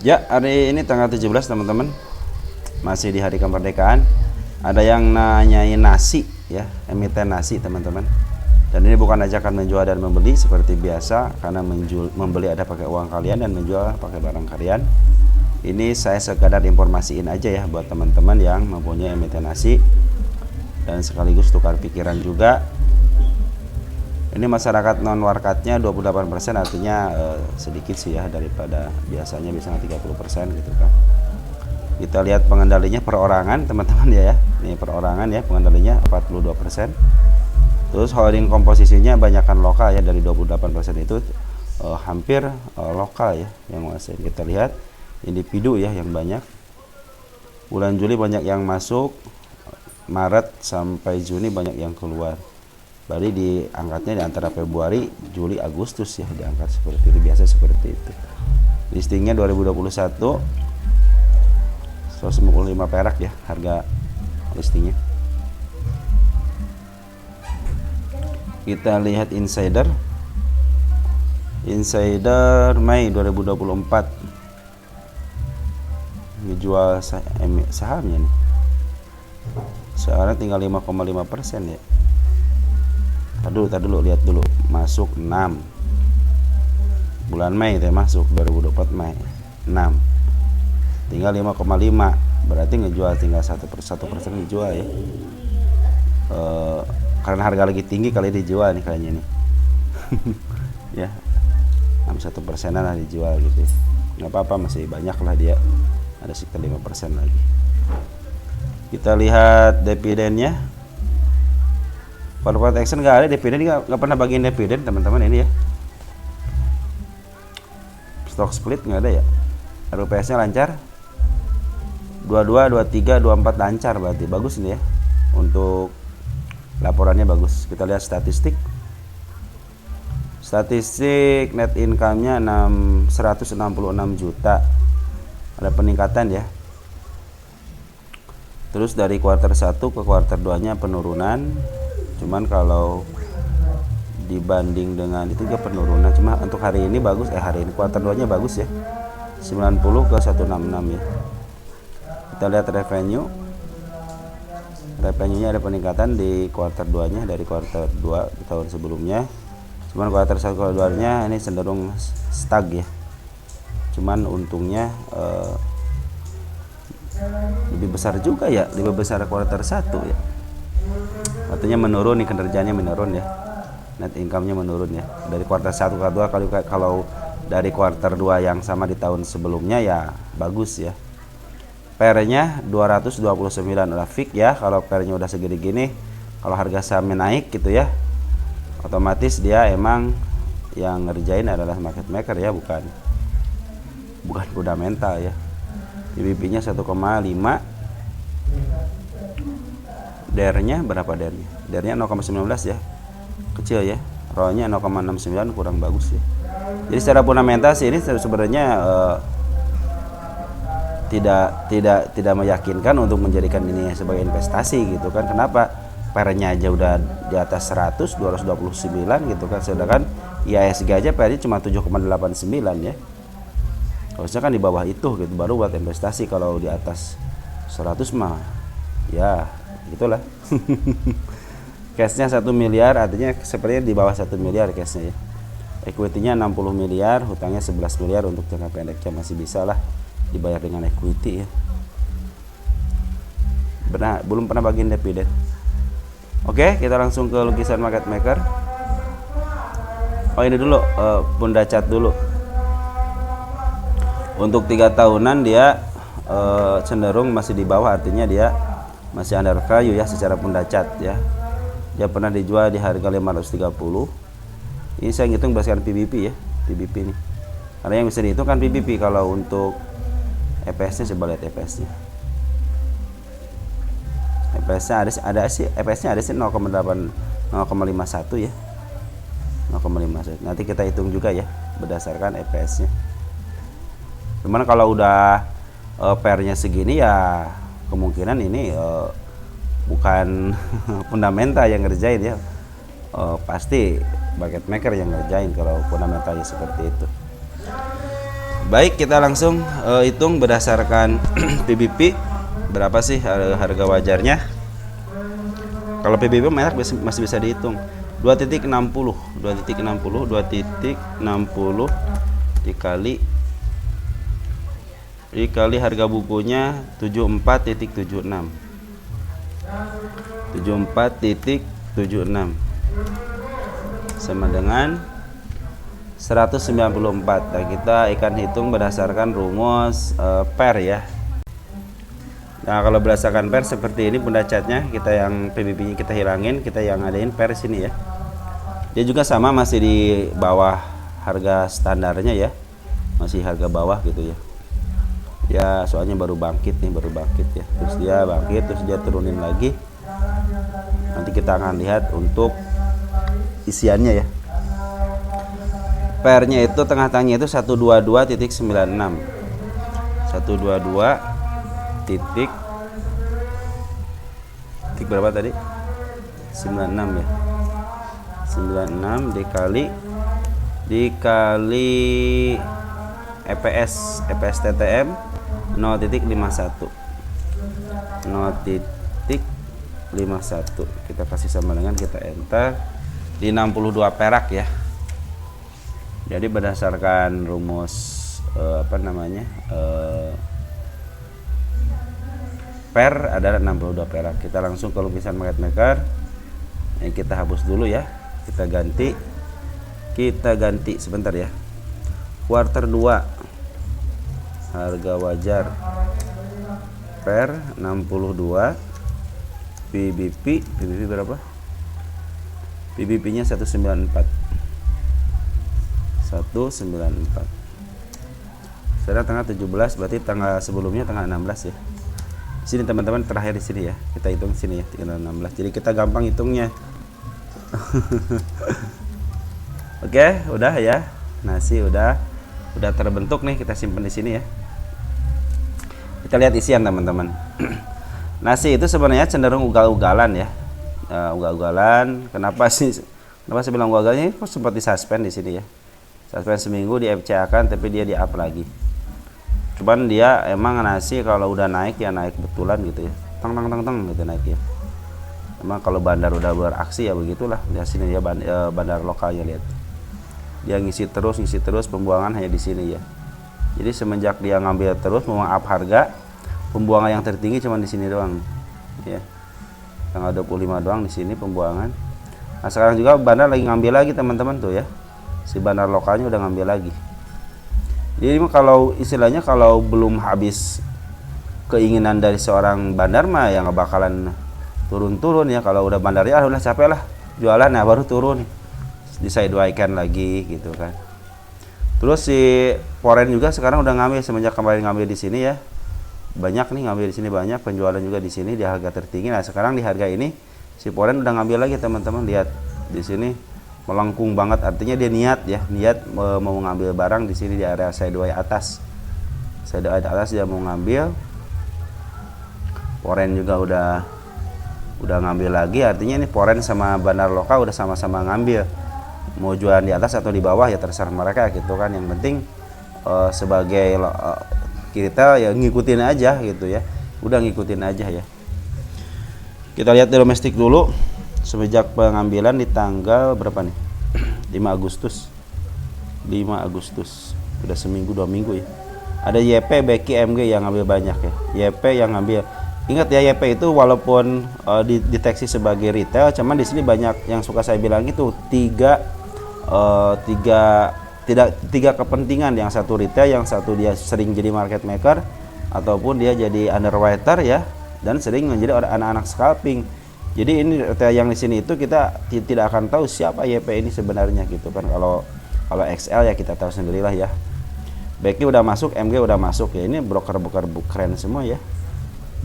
Ya, hari ini tanggal 17 teman-teman. Masih di hari kemerdekaan. Ada yang nanyain nasi ya, emiten nasi teman-teman. Dan ini bukan ajakan menjual dan membeli seperti biasa, karena membeli ada pakai uang kalian dan menjual pakai barang kalian. Ini saya sekadar informasiin aja ya buat teman-teman yang mempunyai emiten nasi dan sekaligus tukar pikiran juga. Ini masyarakat non warkatnya 28%, artinya sedikit sih ya daripada biasanya 30% gitu kan. Kita lihat pengendalinya perorangan teman-teman ya. Ini perorangan ya, pengendalinya 42%. Terus holding komposisinya banyakkan lokal ya, dari 28% itu hampir lokal ya yang menguasai. Kita lihat individu ya yang banyak. Bulan Juli banyak yang masuk, Maret sampai Juni banyak yang keluar. Berarti diangkatnya di antara Februari, Juli, Agustus ya, diangkat seperti itu, biasa seperti itu. Listingnya 2021 155 perak ya harga listingnya. Kita lihat insider Mei 2024 dijual sahamnya nih. Sekarang tinggal 5,5% ya. Tadi dulu lihat dulu, masuk 6 bulan Mei teh, masuk 2024 Mei 6, tinggal 5,5, berarti ngejual tinggal 1% dijual ya. Karena harga lagi tinggi kali dijual nih kayaknya nih. Ya 1%-an lah dijual gitu ya. Nggak apa-apa, masih banyak lah dia, ada sekitar 5% lagi. Kita lihat dividennya. Corporate action nggak ada dividen, nggak pernah bagiin dividen teman-teman ini ya. Stock split nggak ada ya. RUPS nya lancar, 22, 23, 24 lancar, berarti bagus ini ya. Untuk laporannya bagus. Kita lihat statistik net income nya 166 juta, ada peningkatan ya. Terus dari kuartal 1 ke kuartal 2 nya penurunan. Cuman kalau dibanding dengan itu juga penurunan, cuma untuk hari ini bagus, hari ini kuartal 2 nya bagus ya, 90 ke 166 ya. Kita lihat revenue nya ada peningkatan di kuartal 2 nya dari kuartal 2 di tahun sebelumnya. Cuman kuartal 1 kuartal 2 nya ini cenderung stag ya. Cuman untungnya lebih besar juga ya, lebih besar kuartal 1 ya. Artinya menurun nih, kinerjanya menurun ya, net income-nya menurun ya, dari kuartal 1 ke 2. Kalau dari kuartal 2 yang sama di tahun sebelumnya ya bagus ya. PR-nya 229, udah fix ya. Kalau PR-nya udah segini gini, kalau harga sahamnya naik gitu ya, otomatis dia emang yang ngerjain adalah market maker ya, bukan fundamental ya. PBB-nya 1,5, DER-nya berapa DER-nya? DER-nya 0,19 ya. Kecil ya. ROE-nya 0,69, kurang bagus ya. Jadi secara fundamental sih ini sebenarnya tidak meyakinkan untuk menjadikan ini sebagai investasi gitu kan. Kenapa? PR-nya aja udah di atas 100, 229 gitu kan. Sedangkan IHSG aja PR-nya cuma 7,89 ya. Harusnya kan di bawah itu gitu baru buat investasi. Kalau di atas 100 mah ya gitulah. Cashnya 1 miliar, artinya sepertinya di bawah 1 miliar cashnya ya. Equity-nya 60 miliar, hutangnya 11 miliar. Untuk jangka pendeknya masih bisa lah dibayar dengan equity ya. Belum pernah bagiin dividen. Oke, kita langsung ke lukisan market maker. Oh ini dulu, Bunda Cat dulu. Untuk 3 tahunan dia cenderung masih di bawah, artinya dia masih under value ya secara Bunda Cat ya. Dia pernah dijual di harga 530. Ini saya ngitung berdasarkan PBP ya, PBP ini. Karena yang bisa dihitung kan PBP. Kalau untuk EPS-nya, coba lihat EPS-nya. EPS-nya ada sih 0,8, 0,51 ya. 0,51. Nanti kita hitung juga ya berdasarkan EPS-nya. Cuman kalau udah PR-nya segini ya kemungkinan ini bukan fundamental yang ngerjain ya, pasti market maker yang ngerjain kalau fundamentalnya seperti itu. Baik, kita langsung hitung berdasarkan PBP berapa sih harga wajarnya. Kalau PBB merek masih bisa dihitung. 2.60 dikali harga bukunya 74.76 sama dengan 194. Nah, kita akan hitung berdasarkan rumus per ya. Nah, kalau berdasarkan per seperti ini bunda catnya, kita yang PBB-nya kita hilangin, kita yang adain per sini ya. Dia juga sama, masih di bawah harga standarnya ya, masih harga bawah gitu ya. Ya soalnya baru bangkit ya. Terus dia bangkit, terus dia turunin lagi. Nanti kita akan lihat untuk isiannya ya. Per-nya itu tengah-tengahnya itu 122.96. 122 titik berapa tadi? 96 ya. 96 dikali EPS TTM 0.51. Kita kasih sama dengan, kita enter di 62 perak ya. Jadi berdasarkan rumus per adalah 62 perak. Kita langsung ke lukisan market maker. Yang kita hapus dulu ya. Kita ganti sebentar ya. Kuarter 2 harga wajar per 62 PBP berapa? PBP nya 194. Sekarang tanggal 17, berarti tanggal sebelumnya tanggal 16 ya. Sini teman-teman, terakhir di sini ya. Kita hitung sini ya, tanggal 16. Jadi kita gampang hitungnya. Oke, udah ya. Nasi udah terbentuk nih, kita simpan di sini ya. Kita lihat isian teman-teman. Nasi itu sebenarnya cenderung ugal-ugalan ya. Ugal-ugalan. Kenapa saya bilang ugal-ugalan? Ini kok sempat disuspend di sini ya. Suspend seminggu, di FC akan, tapi dia di up lagi. Cuman dia emang nasi kalau udah naik ya naik betulan gitu ya. Tang gitu naik ya. Emang kalau bandar udah beraksi ya begitulah. Di sini ya bandar lokalnya, lihat. Dia ngisi terus, pembuangan hanya di sini ya. Jadi semenjak dia ngambil terus mau up harga, pembuangan yang tertinggi cuma di sini doang. Ya. Tanggal 25 doang di sini pembuangan. Nah, sekarang juga bandar lagi ngambil lagi teman-teman tuh ya. Si bandar lokalnya udah ngambil lagi. Jadi kalau istilahnya kalau belum habis keinginan dari seorang bandar mah ya nggak bakalan turun-turun ya. Kalau udah bandarnya udah capek lah jualan, nah baru turun, disesuaikan lagi gitu kan. Terus si Poren juga sekarang udah ngambil, semenjak kemarin ngambil di sini ya, banyak nih ngambil di sini, banyak penjualan juga di sini di harga tertinggi. Nah sekarang di harga ini si Poren udah ngambil lagi teman-teman, lihat di sini melengkung banget, artinya dia niat mau ngambil barang di sini di area sideway atas. Sideway atas dia mau ngambil. Poren juga udah ngambil lagi, artinya ini Poren sama bandar lokal udah sama-sama ngambil. Mau jualan di atas atau di bawah ya terserah mereka gitu kan. Yang penting sebagai kita ya ngikutin aja gitu ya. Udah ngikutin aja ya. Kita lihat di domestik dulu. Semenjak pengambilan di tanggal berapa nih? 5 Agustus. Udah seminggu 2 minggu ya. Ada YP, Becky, MG yang ngambil banyak ya. YP yang ngambil. Ingat ya, YP itu walaupun dideteksi sebagai retail, cuman di sini banyak yang suka saya bilang itu tiga kepentingan. Yang satu retail, yang satu dia sering jadi market maker ataupun dia jadi underwriter ya, dan sering menjadi anak-anak scalping. Jadi ini yang di sini itu kita tidak akan tahu siapa YP ini sebenarnya gitu kan. Kalau XL ya kita tahu sendirilah ya. Becky udah masuk, MG udah masuk ya. Ini broker keren semua ya.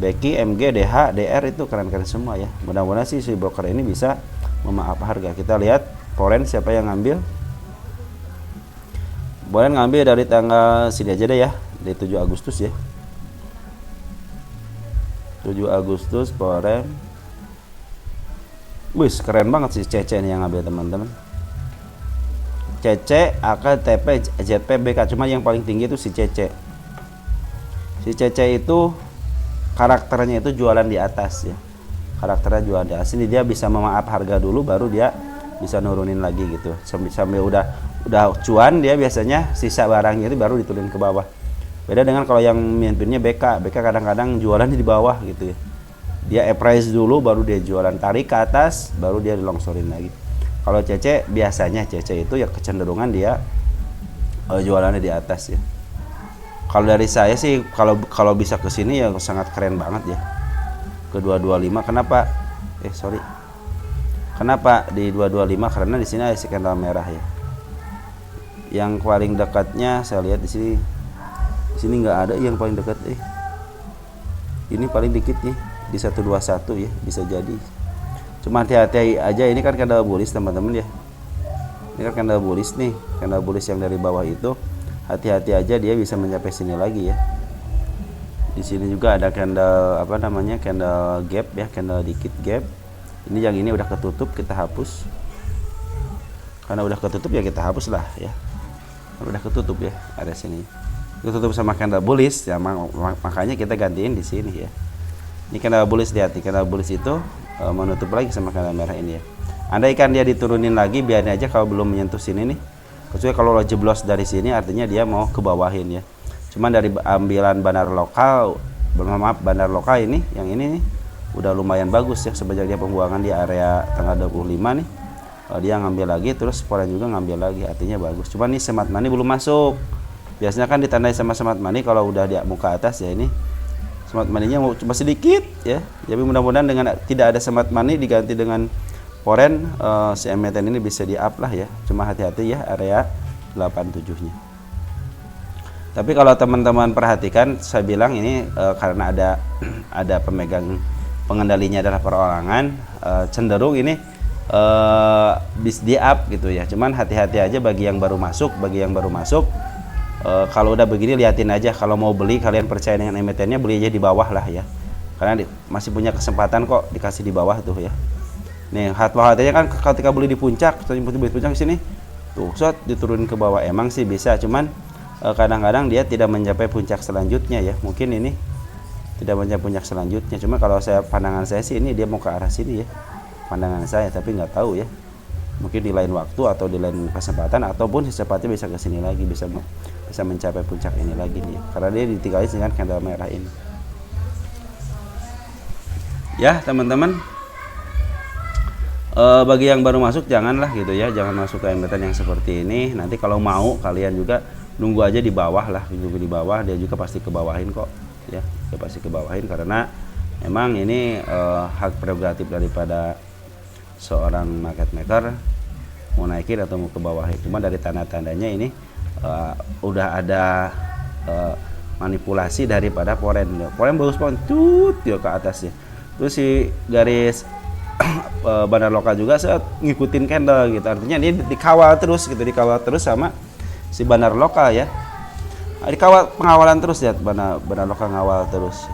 Becky, MG, DH, DR itu keren-keren semua ya. Mudah-mudahan sih si broker ini bisa memaaf harga. Kita lihat Poren siapa yang ngambil. Poren ngambil dari tanggal sini aja deh ya, dari 7 Agustus ya. 7 Agustus Poren. Wih, keren banget sih Cece nih yang ngambil teman-teman. CC, AK, TP, ZP, BK. Cuma yang paling tinggi itu si CC. Si CC itu karakternya itu jualan di atas ya. Karakternya jualan di atas. Ini dia bisa memaaf harga dulu baru dia bisa nurunin lagi gitu. Sampai udah cuan dia biasanya sisa barangnya itu baru diturunin ke bawah. Beda dengan kalau yang mimpinnya BK. BK kadang-kadang jualan di bawah gitu ya. Dia appraise dulu baru dia jualan, tarik ke atas baru dia dilongsorin lagi. Kalau CC biasanya CC itu ya kecenderungan dia jualannya di atas ya. Kalau dari saya sih kalau bisa ke sini ya sangat keren banget ya. Ke 225 kenapa? Kenapa di 225? Karena di sini ada si candle merah ya. Yang paling dekatnya saya lihat di sini. Di sini nggak ada yang paling dekat Ini paling dikit nih di 121 ya, bisa jadi. Cuma hati-hati aja, ini kan candle bullish teman-teman ya. Ini kan candle bullish nih, candle bullish yang dari bawah itu hati-hati aja dia bisa mencapai sini lagi ya. Di sini juga ada candle candle gap ya, candle dikit gap. Ini yang ini udah ketutup, kita hapus. Karena udah ketutup ya kita hapus lah ya. Udah ketutup ya, ada sini. Ketutup sama candle bullish ya, makanya kita gantiin di sini ya. Ini candle bullish, lihat candle bullish itu menutup lagi sama candle merah ini ya. Andaikan dia diturunin lagi, biarin aja kalau belum menyentuh sini nih. Kecuali kalau lo jeblos dari sini artinya dia mau ke bawahin ya. Cuman dari ambilan bandar lokal ini, yang ini nih udah lumayan bagus ya, semenjak dia pembuangan di area tanggal 25 nih. Dia ngambil lagi, terus Foreign juga ngambil lagi, artinya bagus. Cuman nih smart money belum masuk. Biasanya kan ditandai sama smart money kalau udah di muka atas ya, ini smart money-nya cuma sedikit ya. Jadi mudah-mudahan dengan tidak ada smart money diganti dengan Foreign, si emiten ini bisa di up lah ya. Cuma hati-hati ya area 87-nya. Tapi kalau teman-teman perhatikan, saya bilang ini karena ada pemegang pengendalinya adalah perorangan, cenderung ini bis di up gitu ya. Cuman hati-hati aja bagi yang baru masuk, kalau udah begini liatin aja. Kalau mau beli, kalian percaya dengan emitennya, beli aja di bawah lah ya, karena masih punya kesempatan kok dikasih di bawah tuh ya. Nih hati-hatinya kan ketika beli di puncak, beli puncak sini tuh diturunin ke bawah, emang sih bisa, cuman kadang-kadang dia tidak mencapai puncak selanjutnya ya. Mungkin ini tidak mencapai puncak selanjutnya, cuma kalau pandangan saya sih ini dia mau ke arah sini ya, pandangan saya, tapi nggak tahu ya, mungkin di lain waktu atau di lain kesempatan, ataupun secepatnya bisa ke sini lagi, bisa mencapai puncak ini lagi nih, karena dia ditinggalin dengan candle merah ini ya teman-teman. Bagi yang baru masuk janganlah gitu ya, jangan masuk ke emiten yang seperti ini. Nanti kalau mau kalian juga nunggu aja di bawah lah, nunggu di bawah, dia juga pasti kebawahin kok ya, dia pasti kebawahin, karena memang ini hak prerogatif daripada seorang market maker mau naikin atau mau kebawahin. Cuma dari tanda-tandanya ini udah ada manipulasi daripada Foreign bagus banget tut ya ke atas ya. Terus si garis bandar lokal juga saya ngikutin candle gitu, artinya ini dikawal terus sama si bandar lokal ya. Dikawal, pengawalan terus ya, bandar lokal ngawal terus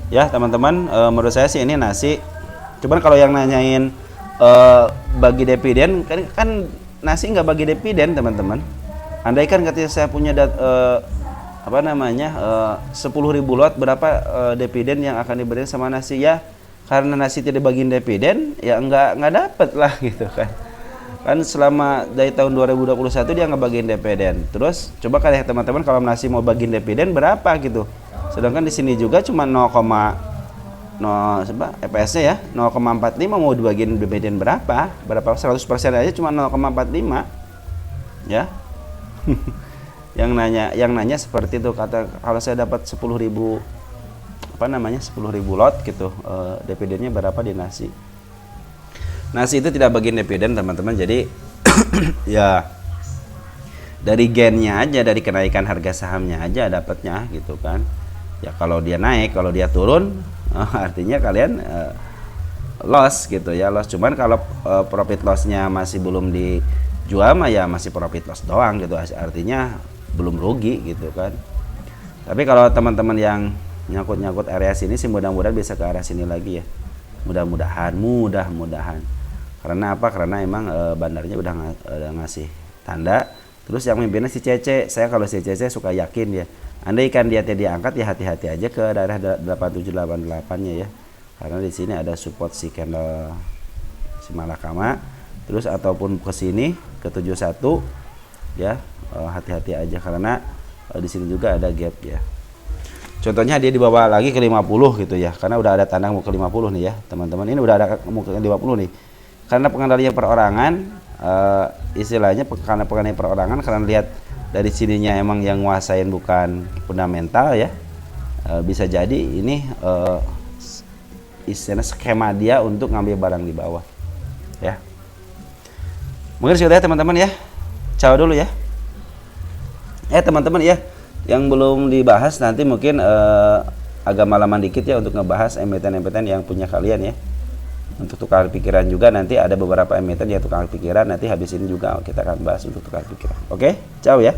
ya teman-teman. Menurut saya sih ini nasi. Cuman kalau yang nanyain bagi dividen, kan nasi nggak bagi dividen teman-teman. Andaikan ketika saya punya 10.000 lot, berapa dividen yang akan diberikan sama nasi ya? Karena nasi tidak bagiin dividen ya nggak dapat lah gitu kan. Kan selama dari tahun 2021 dia nggak bagiin dividen. Terus coba kalian teman-teman kalau nasi mau bagiin dividen berapa gitu. Sedangkan di sini juga cuma 0, EPS-nya ya 0,45, mau dibagiin dividen berapa 100% aja cuma 0,45 ya. yang nanya seperti itu, kata kalau saya dapat 10.000 lot gitu, dividennya berapa di nasi itu tidak bagiin dividen teman-teman. Jadi ya dari gennya aja, dari kenaikan harga sahamnya aja dapatnya gitu kan ya. Kalau dia naik, kalau dia turun artinya kalian loss gitu ya, loss. Cuman kalau profit lossnya masih belum dijual mah ya masih profit loss doang gitu, artinya belum rugi gitu kan. Tapi kalau teman-teman yang nyangkut area sini sih mudah-mudahan bisa ke arah sini lagi ya, mudah-mudahan. Karena apa? Karena emang bandarnya udah ngasih tanda. Terus yang mimpinnya si Cece. Saya kalau si Cece suka yakin ya. Andaikan dia tidak diangkat ya hati-hati aja ke daerah 8788-nya ya. Karena di sini ada support si candle si Malakama. Terus ataupun ke sini ke 71 ya, hati-hati aja karena di sini juga ada gap ya. Contohnya dia dibawa lagi ke 50 gitu ya. Karena udah ada tanda mau ke 50 nih ya, teman-teman. Ini udah ada mau ke 50 nih. Karena pengendalian perorangan istilahnya karena pengendalian perorangan karena lihat dari sininya emang yang nguasain bukan fundamental ya, bisa jadi ini istilah skema dia untuk ngambil barang di bawah ya. Mungkin sudah ya teman-teman ya, ciao dulu ya teman-teman ya, yang belum dibahas nanti mungkin agak malaman dikit ya untuk ngebahas emiten-emiten yang punya kalian ya. Untuk tukar pikiran juga nanti ada beberapa emiten yang tukar pikiran, nanti habis ini juga kita akan bahas untuk tukar pikiran. Oke, ciao ya.